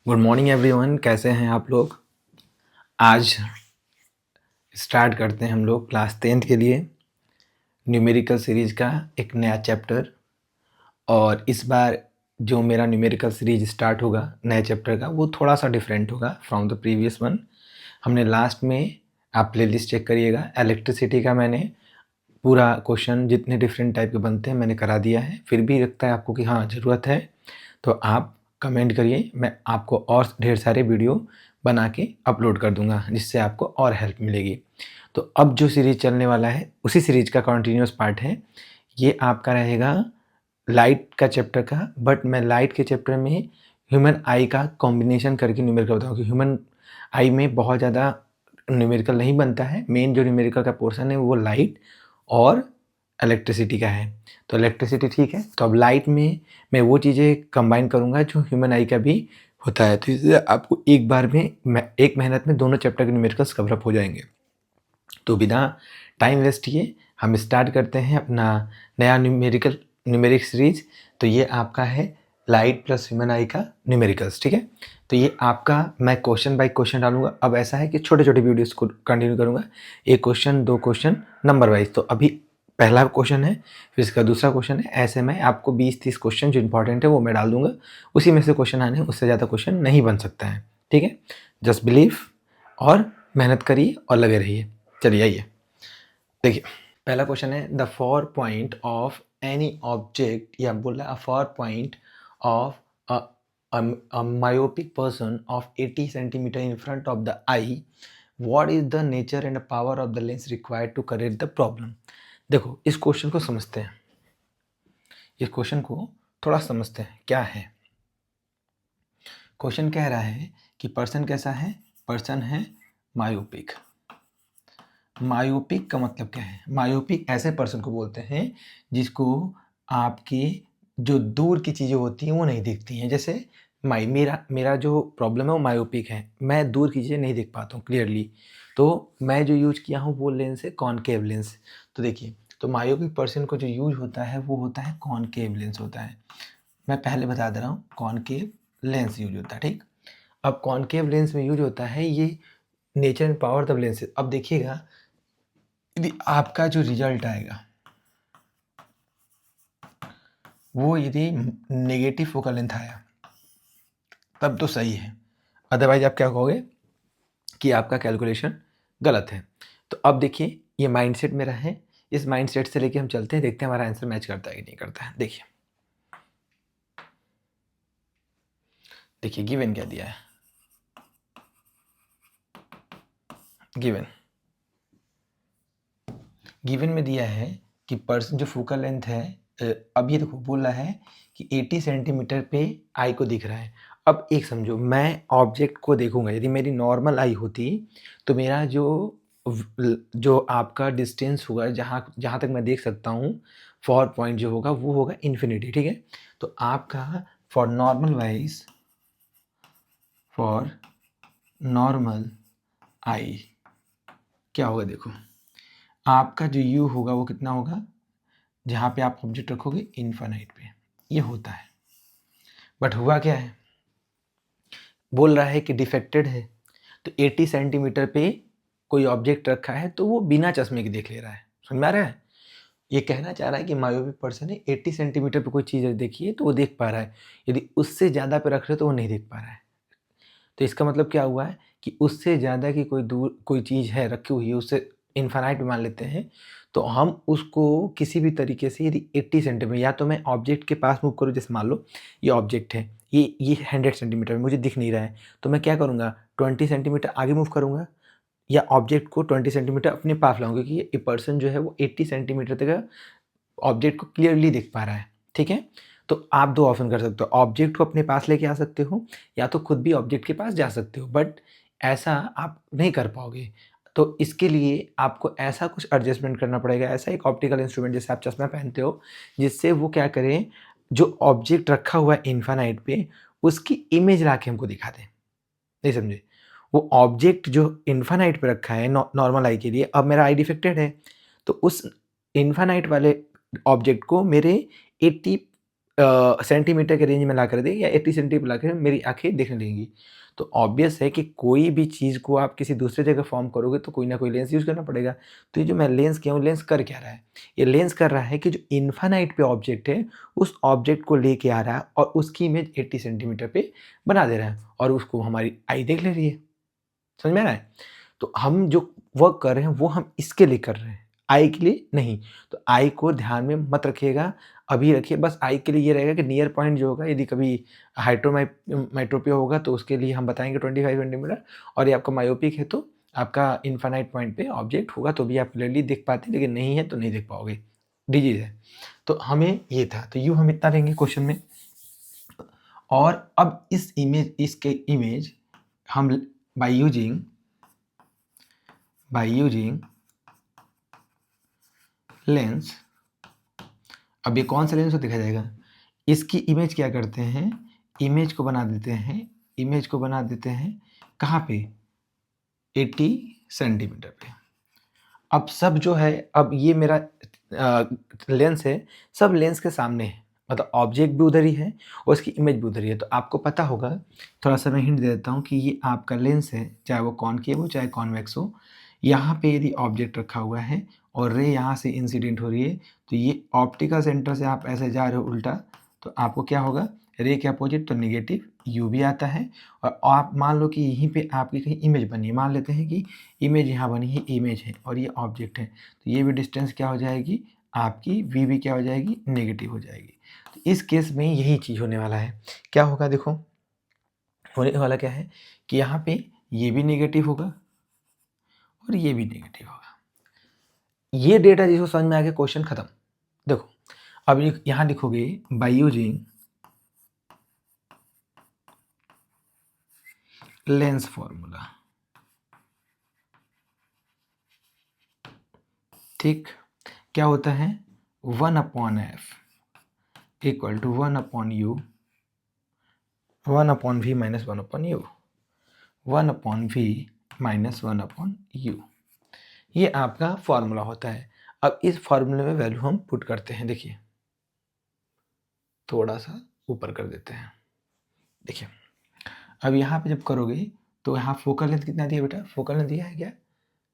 Good morning everyone, कैसे हैं आप लोग। आज स्टार्ट करते हैं हम लोग क्लास 10th के लिए न्यूमेरिकल सीरीज़ का एक नया चैप्टर। और इस बार जो मेरा न्यूमेरिकल सीरीज स्टार्ट होगा नए चैप्टर का, वो थोड़ा सा डिफरेंट होगा फ्रॉम द प्रीवियस वन। हमने लास्ट में, आप प्लेलिस्ट चेक करिएगा, इलेक्ट्रिसिटी का मैंने पूरा क्वेश्चन जितने डिफरेंट टाइप के बनते हैं मैंने करा दिया है। फिर भी लगता है आपको कि हाँ ज़रूरत है तो आप कमेंट करिए, मैं आपको और ढेर सारे वीडियो बना के अपलोड कर दूंगा जिससे आपको और हेल्प मिलेगी। तो अब जो सीरीज़ चलने वाला है उसी सीरीज़ का कंटिन्यूस पार्ट है। ये आपका रहेगा लाइट का चैप्टर का, बट मैं लाइट के चैप्टर में ह्यूमन आई का कॉम्बिनेशन करके न्यूमेरिकल बताऊँ कि ह्यूमन आई में बहुत ज़्यादा न्यूमेरिकल नहीं बनता है। मेन जो न्यूमेरिकल का पोर्शन है वो लाइट और इलेक्ट्रिसिटी का है। तो इलेक्ट्रिसिटी ठीक है, तो अब लाइट में मैं वो चीज़ें कंबाइन करूँगा जो ह्यूमन आई का भी होता है। तो इससे आपको एक बार में एक मेहनत में दोनों चैप्टर के न्यूमेरिकल्स कवर अप हो जाएंगे। तो बिना टाइम वेस्ट किए हम स्टार्ट करते हैं अपना नया न्यूमेरिक सीरीज। तो ये आपका है लाइट प्लस ह्यूमन आई का न्यूमेरिकल्स, ठीक है। तो ये आपका मैं क्वेश्चन बाय क्वेश्चन डालूंगा। अब ऐसा है कि छोटे छोटे वीडियोस को कंटिन्यू करूंगा, एक क्वेश्चन दो क्वेश्चन नंबर वाइज। तो अभी पहला क्वेश्चन है, फिर इसका दूसरा क्वेश्चन है, ऐसे मैं आपको 20-30 क्वेश्चन जो इंपॉर्टेंट है वो मैं डाल दूंगा। उसी में से क्वेश्चन आने हैं, उससे ज़्यादा क्वेश्चन नहीं बन सकता है, ठीक है। जस्ट बिलीव और मेहनत करिए और लगे रहिए। चलिए आइए देखिए, पहला क्वेश्चन है the 4 point of any object, या बोल रहा है 4 point of a myopic person of 80 centimeter in front of the eye. What is the nature and power of the lens required to correct the problem? देखो इस question को समझते हैं, इस क्वेश्चन को थोड़ा समझते हैं क्या है। क्वेश्चन कह रहा है कि पर्सन कैसा है, पर्सन है मायोपिक। मायोपिक का मतलब क्या है? मायोपिक ऐसे पर्सन को बोलते हैं जिसको आपके जो दूर की चीज़ें होती हैं वो नहीं दिखती हैं। जैसे मेरा जो प्रॉब्लम है वो मायोपिक है, मैं दूर की चीज़ें नहीं देख पाता हूँ क्लियरली। तो मैं जो यूज किया हूँ वो लेंस है कॉनकेव लेंस। तो देखिए, तो मायोपिक पर्सन को जो यूज होता है वो होता है कॉनकेव लेंस होता है। मैं पहले बता दे रहा हूँ, कॉनकेव लेंस यूज होता है, ठीक। अब कॉनकेव लेंस में यूज होता है ये nature and power of lens. अब देखिएगा, यदि आपका जो रिजल्ट आएगा वो यदि नेगेटिव फोकल लेंथ आया तब तो सही है, अदरवाइज आप क्या कहोगे कि आपका कैलकुलेशन गलत है। तो अब देखिए ये माइंडसेट मेरा है, इस माइंडसेट से लेके हम चलते हैं, देखते हैं हमारा आंसर मैच करता है कि नहीं करता है। देखिए देखिए गिवन क्या दिया है, गिवन में दिया है कि पर्सन जो फोकल लेंथ है, अब ये देखो बोल रहा है कि 80 सेंटीमीटर पे आई को दिख रहा है। अब एक समझो, मैं ऑब्जेक्ट को देखूंगा, यदि मेरी नॉर्मल आई होती तो मेरा जो आपका डिस्टेंस होगा जहाँ जहाँ तक मैं देख सकता हूँ, 4 पॉइंट जो होगा वो होगा इन्फिनिटी, ठीक है। तो आपका फॉर नॉर्मल आई क्या होगा, देखो आपका जो यू होगा वो कितना होगा, जहाँ पे आप ऑब्जेक्ट रखोगे इन्फाइनाइट पे, ये होता है। बट हुआ क्या है, बोल रहा है कि डिफेक्टेड है। तो 80 सेंटीमीटर पे कोई ऑब्जेक्ट रखा है तो वो बिना चश्मे के देख ले रहा है। समझ में आ रहा है? ये कहना चाह रहा है कि मायोपिक पर्सन है, 80 सेंटीमीटर पे कोई चीज़ देखी है तो वो देख पा रहा है, यदि उससे ज़्यादा पे रख रहे तो वो नहीं देख पा रहा है। तो इसका मतलब क्या हुआ है कि उससे ज़्यादा की कोई दूर कोई चीज़ है रखी हुई है, उससे इन्फाइनाइट मान लेते हैं, तो हम उसको किसी भी तरीके से यदि 80 सेंटीमीटर, या तो मैं ऑब्जेक्ट के पास मूव करूँ, जैसे मान लो ये ऑब्जेक्ट है, ये 100 सेंटीमीटर मुझे दिख नहीं रहा है, तो मैं क्या करूँगा, 20 सेंटीमीटर आगे मूव करूँगा या ऑब्जेक्ट को 20 सेंटीमीटर अपने पास लाऊंगा, क्योंकि ये पर्सन जो है वो 80 सेंटीमीटर तक ऑब्जेक्ट को क्लियरली देख पा रहा है, ठीक है। तो आप दो ऑप्शन कर सकते हो, ऑब्जेक्ट को अपने पास लेके आ सकते हो या तो खुद भी ऑब्जेक्ट के पास जा सकते हो, बट ऐसा आप नहीं कर पाओगे। तो इसके लिए आपको ऐसा कुछ एडजस्टमेंट करना पड़ेगा, ऐसा एक ऑप्टिकल इंस्ट्रूमेंट जैसे आप चश्मा पहनते हो, जिससे वो क्या करें, जो ऑब्जेक्ट रखा हुआ है इन्फानाइट पे उसकी इमेज ला के हमको दिखा दें। नहीं समझे? वो ऑब्जेक्ट जो इन्फानाइट पे रखा है नॉर्मल आई के लिए, अब मेरा आई डिफेक्टेड है, तो उस इन्फानाइट वाले ऑब्जेक्ट को मेरे 80 सेंटीमीटर के रेंज में ला कर दे या 80 सेंटीमीटर ला कर मेरी आँखें देखने लगेंगी। तो ऑब्वियस है कि कोई भी चीज़ को आप किसी दूसरी जगह फ़ॉर्म करोगे तो कोई ना कोई लेंस यूज़ करना पड़ेगा। तो ये जो मैं लेंस किया हूँ, लेंस कर क्या रहा है? ये लेंस कर रहा है कि जो इन्फिनाइट पे ऑब्जेक्ट है, उस ऑब्जेक्ट को लेके आ रहा है और उसकी इमेज 80 सेंटीमीटर पे बना दे रहा है और उसको हमारी आई देख ले रही है। समझ में आ रहा है? तो हम जो वर्क कर रहे हैं वो हम इसके लिए कर रहे हैं, आई के लिए नहीं। तो आई को ध्यान में मत रखिएगा, अभी रखिए बस आई के लिए ये रहेगा कि नियर पॉइंट जो होगा यदि कभी माइट्रोपिया होगा तो उसके लिए हम बताएँगे 25 सेंटीमीटर और ये आपका मायोपिक है तो आपका इन्फिनाइट पॉइंट पे ऑब्जेक्ट होगा तो भी आप क्लियरली देख पाते हैं, लेकिन नहीं है तो नहीं देख पाओगे। डिजीज़ है। तो हमें ये था, तो यूँ हम इतना लेंगे क्वेश्चन में। और अब इसके इमेज हम बाय यूजिंग लेंस, अब ये कौन सा लेंस को देखा जाएगा? इसकी इमेज क्या करते हैं, इमेज को बना देते हैं कहाँ पे? 80 सेंटीमीटर पे। अब सब जो है, अब ये मेरा लेंस है, सब लेंस के सामने है, मतलब ऑब्जेक्ट भी उधर ही है और उसकी इमेज भी उधर ही है। तो आपको पता होगा, थोड़ा-सा मैं हिंट दे देता हूँ कि ये आपका लेंस है, चाहे वो कॉनकेव हो, चाहे कॉन्वेक्स हो। यहाँ पे यदि ऑब्जेक्ट रखा हुआ है और रे यहाँ से इंसिडेंट हो रही है, तो ये ऑप्टिकल सेंटर से आप ऐसे जा रहे हो उल्टा, तो आपको क्या होगा? रे के अपोजिट तो नेगेटिव यूवी आता है और आप मान लो कि यहीं पे आपकी कहीं इमेज बनी है। मान लेते हैं कि इमेज यहाँ बनी है, इमेज है और ये ऑब्जेक्ट है। तो ये भी डिस्टेंस क्या हो जाएगी? आपकी वी भी क्या हो जाएगी? नेगेटिव हो जाएगी। तो इस केस में यही चीज़ होने वाला है। क्या होगा देखो, होने वाला क्या है कि यहाँ पे ये भी नेगेटिव होगा और ये भी नेगेटिव होगा। ये डेटा जिसको समझ में आ गया, क्वेश्चन खत्म। देखो, अब यहाँ लिखोगे बाय यूजिंग लेंस फॉर्मूला, ठीक? क्या होता है? 1/f equal to 1/u, 1/v minus 1/u, 1/v minus 1/u। ये आपका फॉर्मूला होता है। अब इस फॉर्मूले में वैल्यू हम पुट करते हैं। देखिए, थोड़ा सा ऊपर कर देते हैं। देखिए, अब यहाँ पे जब करोगे तो यहाँ फोकल लेंथ कितना दिया बेटा? फोकल लेंथ दिया है क्या?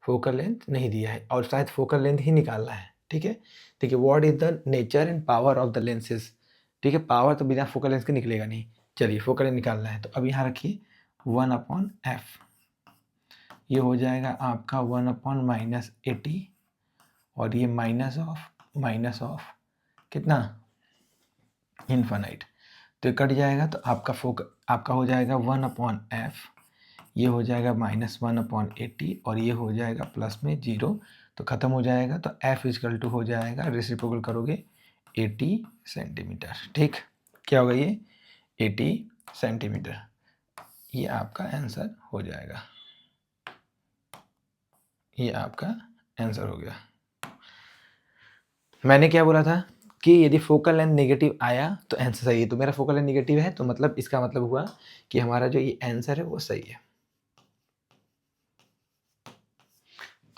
फोकल लेंथ नहीं दिया है और शायद फोकल लेंथ ही निकालना है। ठीक है, देखिए, what is the nature and power of the lenses. ठीक है, पावर तो बिना फोकल लेंथ के निकलेगा नहीं। चलिए, फोकल लेंथ निकालना है तो अब यहाँ रखिए 1/f, ये हो जाएगा आपका 1/-80 और ये माइनस ऑफ कितना? इन्फिनाइट। तो ये कट जाएगा तो आपका हो जाएगा 1/f, ये हो जाएगा -1/80 और ये हो जाएगा प्लस में 0, तो ख़त्म हो जाएगा। तो f इक्वल टू हो जाएगा, रेसिप्रोकल करोगे 80 सेंटीमीटर। ठीक, क्या होगा ये? 80 सेंटीमीटर। ये आपका आंसर हो जाएगा, ये आपका आंसर हो गया। मैंने क्या बोला था कि यदि फोकल लेंथ नेगेटिव आया तो आंसर सही है। तो मेरा फोकल लेंथ नेगेटिव है तो मतलब इसका मतलब हुआ कि हमारा जो ये आंसर है वो सही है।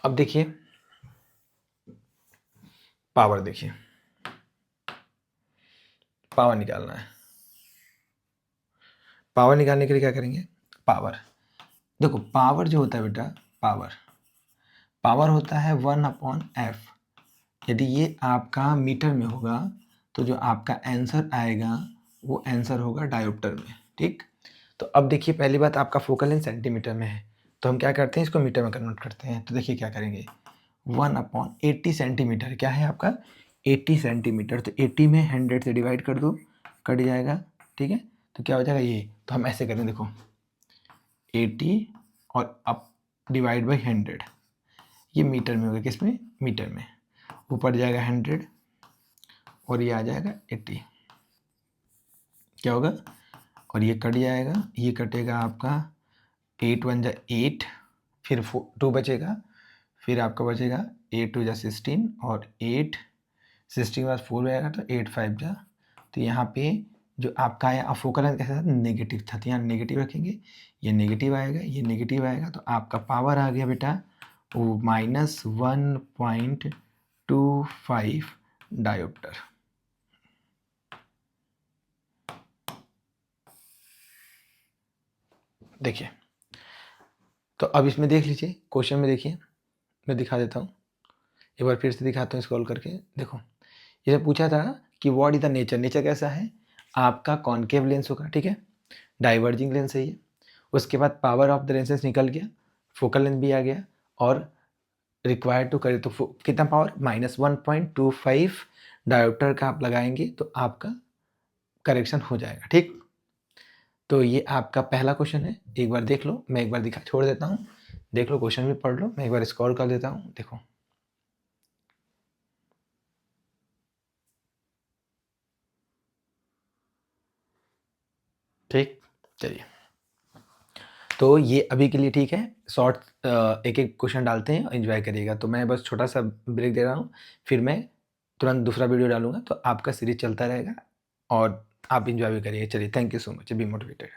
अब देखिए, पावर देखिए, पावर निकालना है। पावर निकालने के लिए क्या करेंगे? पावर, देखो पावर जो होता है बेटा, पावर होता है 1/f। यदि ये आपका मीटर में होगा तो जो आपका आंसर आएगा वो आंसर होगा डायोप्टर में। ठीक, तो अब देखिए, पहली बात आपका फोकल लेंथ सेंटीमीटर में है तो हम क्या करते हैं, इसको मीटर में कन्वर्ट करते हैं। तो देखिए क्या करेंगे, 1/80 सेंटीमीटर क्या है आपका? 80 सेंटीमीटर। तो 80 में 100 से डिवाइड कर दो, कट जाएगा। ठीक है, तो क्या हो जाएगा ये? तो हम ऐसे करें, देखो 80 और अब डिवाइड बाई 100, ये मीटर में होगा, किसमें? मीटर में। ऊपर जाएगा 100 और ये आ जाएगा 80, क्या होगा? और ये कट जाएगा, ये कटेगा आपका 8 1 जा 8, फिर 2 बचेगा, फिर आपका बचेगा 8 2 जा 16 और 8 16 के बाद 4 आएगा तो 8 5 जा, तो यहाँ पे जो आपका आया फोकल लेंथ कैसा था? नेगेटिव था, तो यहाँ नेगेटिव रखेंगे, ये नेगेटिव आएगा, ये नेगेटिव आएगा, तो आपका पावर आ गया बेटा वो -1.25 डायोप्टर। देखिए, तो अब इसमें देख लीजिए, क्वेश्चन में देखिए, मैं दिखा देता हूँ, एक बार फिर से दिखाता हूँ स्क्रॉल करके। देखो, ये पूछा था कि what is the nature, nature कैसा है, आपका कॉनकेव लेंस होगा, ठीक है, डाइवर्जिंग लेंस है ये। उसके बाद पावर ऑफ द लेंसेज निकल गया, फोकल लेंथ भी आ गया, और रिक्वायर्ड टू करे तो कितना पावर, -1.25 डायोप्टर का आप लगाएंगे तो आपका करेक्शन हो जाएगा, ठीक। तो ये आपका पहला क्वेश्चन है, एक बार देख लो, मैं एक बार दिखा छोड़ देता हूँ, देख लो, क्वेश्चन भी पढ़ लो, मैं एक बार स्क्रॉल कर देता हूँ, देखो। ठीक, चलिए, तो ये अभी के लिए ठीक है, शॉर्ट एक एक क्वेश्चन डालते हैं, एंजॉय करिएगा। तो मैं बस छोटा सा ब्रेक दे रहा हूँ, फिर मैं तुरंत दूसरा वीडियो डालूंगा, तो आपका सीरीज चलता रहेगा और आप एंजॉय भी करिए। चलिए, thank you so much, be motivated.